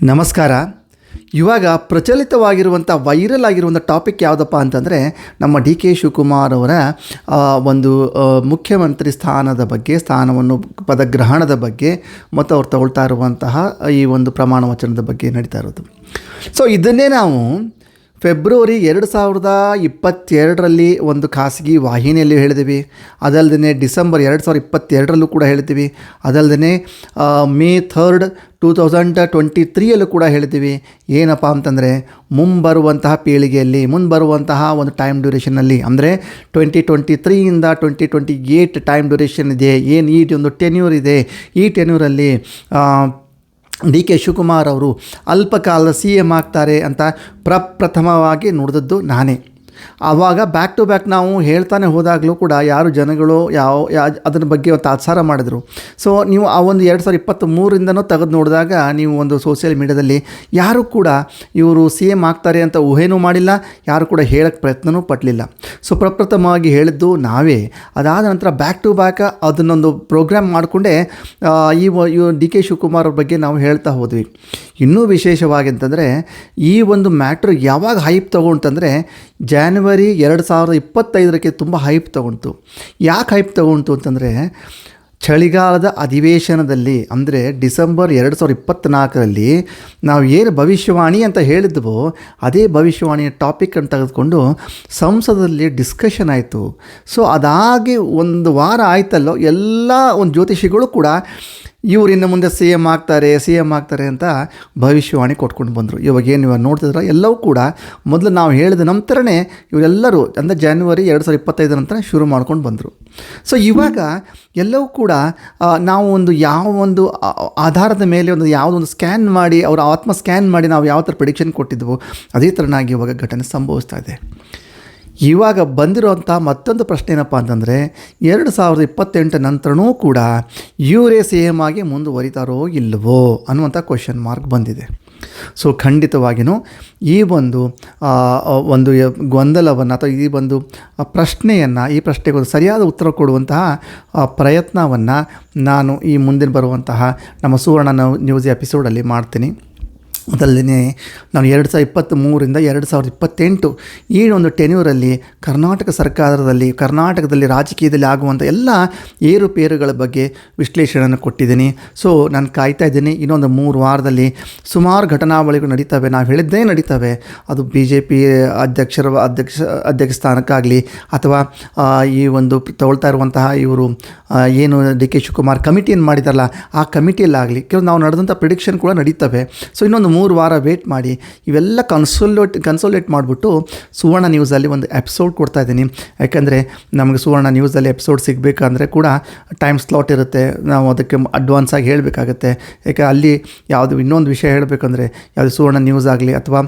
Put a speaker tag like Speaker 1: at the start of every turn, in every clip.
Speaker 1: ನಮಸ್ಕಾರ. ಇವಾಗ ಪ್ರಚಲಿತವಾಗಿರುವಂಥ ವೈರಲ್ ಆಗಿರುವಂಥ ಟಾಪಿಕ್ ಯಾವುದಪ್ಪ ಅಂತಂದರೆ ನಮ್ಮ ಡಿ ಕೆ ಶಿವಕುಮಾರ್ ಅವರ ಒಂದು ಮುಖ್ಯಮಂತ್ರಿ ಸ್ಥಾನದ ಬಗ್ಗೆ, ಸ್ಥಾನವನ್ನು ಪದಗ್ರಹಣದ ಬಗ್ಗೆ ಮತ್ತು ಅವ್ರು ತಗೊಳ್ತಾ ಇರುವಂತಹ ಈ ಒಂದು ಪ್ರಮಾಣ ವಚನದ ಬಗ್ಗೆ ನಡೀತಾ ಇರೋದು. ಸೊ ಇದನ್ನೇ ನಾವು ಫೆಬ್ರವರಿ 2022ರಲ್ಲಿ ಒಂದು ಖಾಸಗಿ ವಾಹಿನಿಯಲ್ಲಿ ಹೇಳಿದ್ದೀವಿ. ಅದಲ್ಲದೆ ಡಿಸೆಂಬರ್ 2022ರಲ್ಲೂ ಕೂಡ ಹೇಳಿದ್ದೀವಿ. ಅದಲ್ಲದೆ ಮೇ 3, 2023ಯಲ್ಲೂ ಕೂಡ ಹೇಳಿದ್ದೀವಿ. ಏನಪ್ಪ ಅಂತಂದರೆ ಮುಂಬರುವಂತಹ ಪೀಳಿಗೆಯಲ್ಲಿ, ಮುಂಬರುವಂತಹ ಒಂದು ಟೈಮ್ ಡ್ಯೂರೇಷನ್ನಲ್ಲಿ, ಅಂದರೆ 2023ಇಂದ 2028 ಟೈಮ್ ಡ್ಯೂರೇಷನ್ ಇದೆ. ಏನು ಈ ಒಂದು ಟೆನ್ಯೂರ್ ಇದೆ, ಈ ಟೆನ್ಯೂರಲ್ಲಿ ಡಿ ಕೆ ಶಿವಕುಮಾರ್ ಅವರು ಅಲ್ಪಕಾಲದ CM ಆಗ್ತಾರೆ ಅಂತ ಪ್ರಪ್ರಥಮವಾಗಿ ನುಡಿದದ್ದು ನಾನೇ. ಆವಾಗ ಬ್ಯಾಕ್ ಟು ಬ್ಯಾಕ್ ನಾವು ಹೇಳ್ತಾನೆ ಹೋದಾಗಲೂ ಕೂಡ ಯಾರು ಜನಗಳು ಅದರ ಬಗ್ಗೆ ತಾತ್ಸಾರ ಮಾಡಿದರು. ಸೊ ನೀವು ಆ ಒಂದು 2023ರಿಂದನೂ ತೆಗೆದು ನೋಡಿದಾಗ ನೀವು ಒಂದು ಸೋಷಿಯಲ್ ಮೀಡ್ಯಾದಲ್ಲಿ ಯಾರೂ ಕೂಡ ಇವರು CM ಆಗ್ತಾರೆ ಅಂತ ಊಹೆನೂ ಮಾಡಿಲ್ಲ, ಯಾರು ಕೂಡ ಹೇಳೋಕ್ಕೆ ಪ್ರಯತ್ನವೂ ಪಡಲಿಲ್ಲ. ಸೊ ಪ್ರಪ್ರಥಮವಾಗಿ ಹೇಳಿದ್ದು ನಾವೇ. ಅದಾದ ನಂತರ ಬ್ಯಾಕ್ ಟು ಬ್ಯಾಕ್ ಅದನ್ನೊಂದು ಪ್ರೋಗ್ರಾಮ್ ಮಾಡಿಕೊಂಡೇ ಈ ಡಿ ಕೆ ಶಿವಕುಮಾರ್ ಅವ್ರ ಬಗ್ಗೆ ನಾವು ಹೇಳ್ತಾ ಹೋದ್ವಿ. ಇನ್ನೂ ವಿಶೇಷವಾಗಿ ಅಂತಂದರೆ ಈ ಒಂದು ಮ್ಯಾಟ್ರ್ ಯಾವಾಗ ಹೈಪ್ ತೊಗೊಂತಂದರೆ ಜಾನ್ವರಿ 2025ಕ್ಕೆ ತುಂಬ ಹೈಪ್ ತೊಗೊಂತು. ಯಾಕೆ ಹೈಪ್ ತೊಗೊಂತು ಅಂತಂದರೆ ಚಳಿಗಾಲದ ಅಧಿವೇಶನದಲ್ಲಿ, ಅಂದರೆ ಡಿಸೆಂಬರ್ 2024ರಲ್ಲಿ ನಾವು ಏನು ಭವಿಷ್ಯವಾಣಿ ಅಂತ ಹೇಳಿದ್ವೋ ಅದೇ ಭವಿಷ್ಯವಾಣಿಯ ಟಾಪಿಕನ್ನು ತೆಗೆದುಕೊಂಡು ಸಂಸದಲ್ಲಿ ಡಿಸ್ಕಷನ್ ಆಯಿತು. ಸೊ ಅದಾಗಿ ಒಂದು ವಾರ ಆಯ್ತಲ್ಲೋ, ಎಲ್ಲ ಒಂದು ಜ್ಯೋತಿಷಿಗಳು ಕೂಡ ಇವರಿಂದ ಮುಂದೆ CM ಆಗ್ತಾರೆ ಅಂತ ಭವಿಷ್ಯವಾಣಿ ಕೊಟ್ಕೊಂಡು ಬಂದರು. ಇವಾಗೇನು ಇವಾಗ ನೋಡ್ತಿದ್ರೆ ಎಲ್ಲವೂ ಕೂಡ ಮೊದಲು ನಾವು ಹೇಳಿದ ನಂತರನೇ ಇವರೆಲ್ಲರೂ, ಅಂದರೆ ಜಾನ್ವರಿ 2025 ನಂತರ ಶುರು ಮಾಡ್ಕೊಂಡು ಬಂದರು. ಸೊ ಇವಾಗ ಎಲ್ಲವೂ ಕೂಡ ನಾವು ಒಂದು ಯಾವ ಒಂದು ಆಧಾರದ ಮೇಲೆ ಒಂದು ಯಾವುದೊಂದು ಸ್ಕ್ಯಾನ್ ಮಾಡಿ, ಅವರ ಆತ್ಮ ಸ್ಕ್ಯಾನ್ ಮಾಡಿ ನಾವು ಯಾವ ಥರ ಪ್ರೆಡಿಕ್ಷನ್ ಕೊಟ್ಟಿದ್ವೋ ಅದೇ ಥರನಾಗಿ ಇವಾಗ ಘಟನೆ ಸಂಭವಿಸ್ತಾ ಇದೆ. ಇವಾಗ ಬಂದಿರೋಂಥ ಮತ್ತೊಂದು ಪ್ರಶ್ನೆ ಏನಪ್ಪ ಅಂತಂದರೆ 2028 ನಂತರನೂ ಕೂಡ ಇವರೇ CM ಆಗಿ ಮುಂದುವರಿತಾರೋ ಇಲ್ಲವೋ ಅನ್ನುವಂಥ ಕ್ವೆಶ್ಚನ್ ಮಾರ್ಕ್ ಬಂದಿದೆ. ಸೊ ಖಂಡಿತವಾಗಿಯೂ ಈ ಒಂದು ಗೊಂದಲವನ್ನು ಅಥವಾ ಈ ಒಂದು ಪ್ರಶ್ನೆಯನ್ನು, ಈ ಪ್ರಶ್ನೆಗೆ ಒಂದು ಸರಿಯಾದ ಉತ್ತರ ಕೊಡುವಂತಹ ಪ್ರಯತ್ನವನ್ನು ನಾನು ಈ ಮುಂದಿನ ಬರುವಂತಹ ನಮ್ಮ ಸುವರ್ಣ ನ್ಯೂಸ್ ಎಪಿಸೋಡಲ್ಲಿ ಮಾಡ್ತೀನಿ. ಅದಲ್ಲದೆ ನಾನು 2023ರಿಂದ 2028 ಈ ಒಂದು ಟೆನ್ಯೂರಲ್ಲಿ ಕರ್ನಾಟಕ ಸರ್ಕಾರದಲ್ಲಿ, ಕರ್ನಾಟಕದಲ್ಲಿ ರಾಜಕೀಯದಲ್ಲಿ ಆಗುವಂಥ ಎಲ್ಲ ಏರುಪೇರುಗಳ ಬಗ್ಗೆ ವಿಶ್ಲೇಷಣೆಯನ್ನು ಕೊಟ್ಟಿದ್ದೀನಿ. ಸೊ ನಾನು ಕಾಯ್ತಾ ಇದ್ದೀನಿ. ಇನ್ನೊಂದು 3 ವಾರದಲ್ಲಿ ಸುಮಾರು ಘಟನಾವಳಿಗಳು ನಡೀತವೆ. ನಾವು ಹೇಳಿದ್ದೇ ನಡೀತವೆ. ಅದು BJP ಅಧ್ಯಕ್ಷ ಸ್ಥಾನಕ್ಕಾಗಲಿ ಅಥವಾ ಈ ಒಂದು ತಗೊಳ್ತಾ ಇರುವಂತಹ ಇವರು ಏನು ಡಿ ಕೆ ಶಿವಕುಮಾರ್ ಕಮಿಟಿಯನ್ನು ಮಾಡಿದಾರಲ್ಲ ಆ ಕಮಿಟಿಯಲ್ಲಾಗಲಿ ಕೆಲವು ನಾವು ನಡೆದಂಥ ಪ್ರಿಡಿಕ್ಷನ್ ಕೂಡ ನಡೀತವೆ. ಸೊ ಇನ್ನೊಂದು 3 ವಾರ ವೇಟ್ ಮಾಡಿ ಇವೆಲ್ಲ ಕನ್ಸೋಲೇಟ್ ಮಾಡಿಬಿಟ್ಟು ಸುವರ್ಣ ನ್ಯೂಸಲ್ಲಿ ಒಂದು ಎಪಿಸೋಡ್ ಕೊಡ್ತಾ ಇದ್ದೀನಿ. ಯಾಕೆಂದರೆ ನಮಗೆ ಸುವರ್ಣ ನ್ಯೂಸಲ್ಲಿ ಎಪಿಸೋಡ್ ಸಿಗಬೇಕಂದ್ರೆ ಕೂಡ ಟೈಮ್ ಸ್ಲಾಟ್ ಇರುತ್ತೆ. ನಾವು ಅದಕ್ಕೆ ಅಡ್ವಾನ್ಸಾಗಿ ಹೇಳಬೇಕಾಗತ್ತೆ. ಯಾಕೆ ಅಲ್ಲಿ ಯಾವುದು ಇನ್ನೊಂದು ವಿಷಯ ಹೇಳಬೇಕಂದ್ರೆ ಯಾವುದು ಸುವರ್ಣ ನ್ಯೂಸ್ ಆಗಲಿ ಅಥವಾ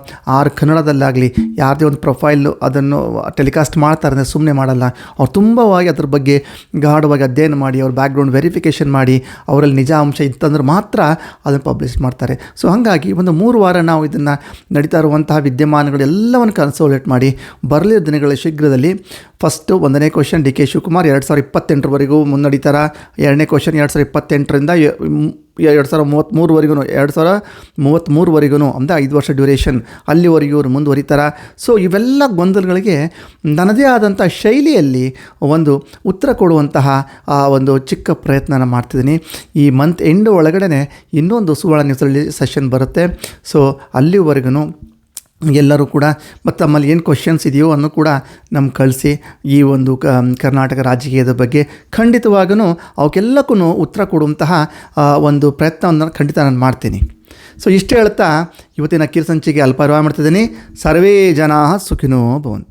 Speaker 1: ಕನ್ನಡದಲ್ಲಾಗಲಿ ಯಾರದೇ ಒಂದು ಪ್ರೊಫೈಲು ಅದನ್ನು ಟೆಲಿಕಾಸ್ಟ್ ಮಾಡ್ತಾರೆ ಅಂದರೆ ಸುಮ್ಮನೆ ಮಾಡಲ್ಲ. ಅವ್ರು ತುಂಬವಾಗಿ ಅದ್ರ ಬಗ್ಗೆ ಗಾಢವಾಗಿ ಅಧ್ಯಯನ ಮಾಡಿ, ಅವ್ರ ಬ್ಯಾಕ್ಗ್ರೌಂಡ್ ವೆರಿಫಿಕೇಷನ್ ಮಾಡಿ, ಅವರಲ್ಲಿ ನಿಜ ಅಂಶ ಇತ್ತಂದ್ರೆ ಮಾತ್ರ ಅದನ್ನು ಪಬ್ಲಿಷ್ ಮಾಡ್ತಾರೆ. ಸೊ ಹಾಗಾಗಿ ಒಂದು 3 ವಾರ ನಾವು ಇದನ್ನು ನಡೀತಾ ಇರುವಂತಹ ವಿದ್ಯಮಾನಗಳೆಲ್ಲವನ್ನು ಕನ್ಸೋಲೇಟ್ ಮಾಡಿ ಬರಲಿರುವ ದಿನಗಳ ಶೀಘ್ರದಲ್ಲಿ ಫಸ್ಟು 1ನೇ ಕ್ವಶನ್ ಡಿ ಕೆ ಶಿವಕುಮಾರ್ 2028ವರೆಗೂ ಮುನ್ನಡೀತಾರ. 2ನೇ ಕ್ವಶನ್ 2028ರಿಂದ 2033ವರೆಗೂ ಅಂದರೆ 5 ವರ್ಷ ಡ್ಯೂರೇಷನ್, ಅಲ್ಲಿವರೆಗೂ ಇವರು ಮುಂದುವರಿತಾರ. ಸೊ ಇವೆಲ್ಲ ಗೊಂದಲಗಳಿಗೆ ನನ್ನದೇ ಆದಂಥ ಶೈಲಿಯಲ್ಲಿ ಒಂದು ಉತ್ತರ ಕೊಡುವಂತಹ ಒಂದು ಚಿಕ್ಕ ಪ್ರಯತ್ನನ ಮಾಡ್ತಿದ್ದೀನಿ. ಈ ಮಂತ್ ಎಂಡ್ ಒಳಗಡೆ ಇನ್ನೊಂದು ಸುವರ್ಣ ನ್ಯೂಸಲ್ಲಿ ಸೆಷನ್ ಬರುತ್ತೆ. ಸೊ ಅಲ್ಲಿವರೆಗೂ ಎಲ್ಲರೂ ಕೂಡ ಮತ್ತು ನಮ್ಮಲ್ಲಿ ಏನು ಕ್ವಶನ್ಸ್ ಇದೆಯೋ ಅನ್ನೂ ಕೂಡ ನಮ್ಗೆ ಕಳಿಸಿ. ಈ ಒಂದು ಕರ್ನಾಟಕ ರಾಜಕೀಯದ ಬಗ್ಗೆ ಖಂಡಿತವಾಗೂ ಅವಕ್ಕೆಲ್ಲಕ್ಕೂ ಉತ್ತರ ಕೊಡುವಂತಹ ಒಂದು ಪ್ರಯತ್ನವನ್ನು ಖಂಡಿತ ನಾನು ಮಾಡ್ತೀನಿ. ಸೊ ಇಷ್ಟು ಹೇಳ್ತಾ ಇವತ್ತಿನ ಕಿರುಸಂಚಿಕೆ ಅಲ್ಪಾವಧಿ ಮಾಡ್ತಿದ್ದೀನಿ. ಸರ್ವೇ ಜನಾಃ ಸುಖಿನೋ ಭವಂತು.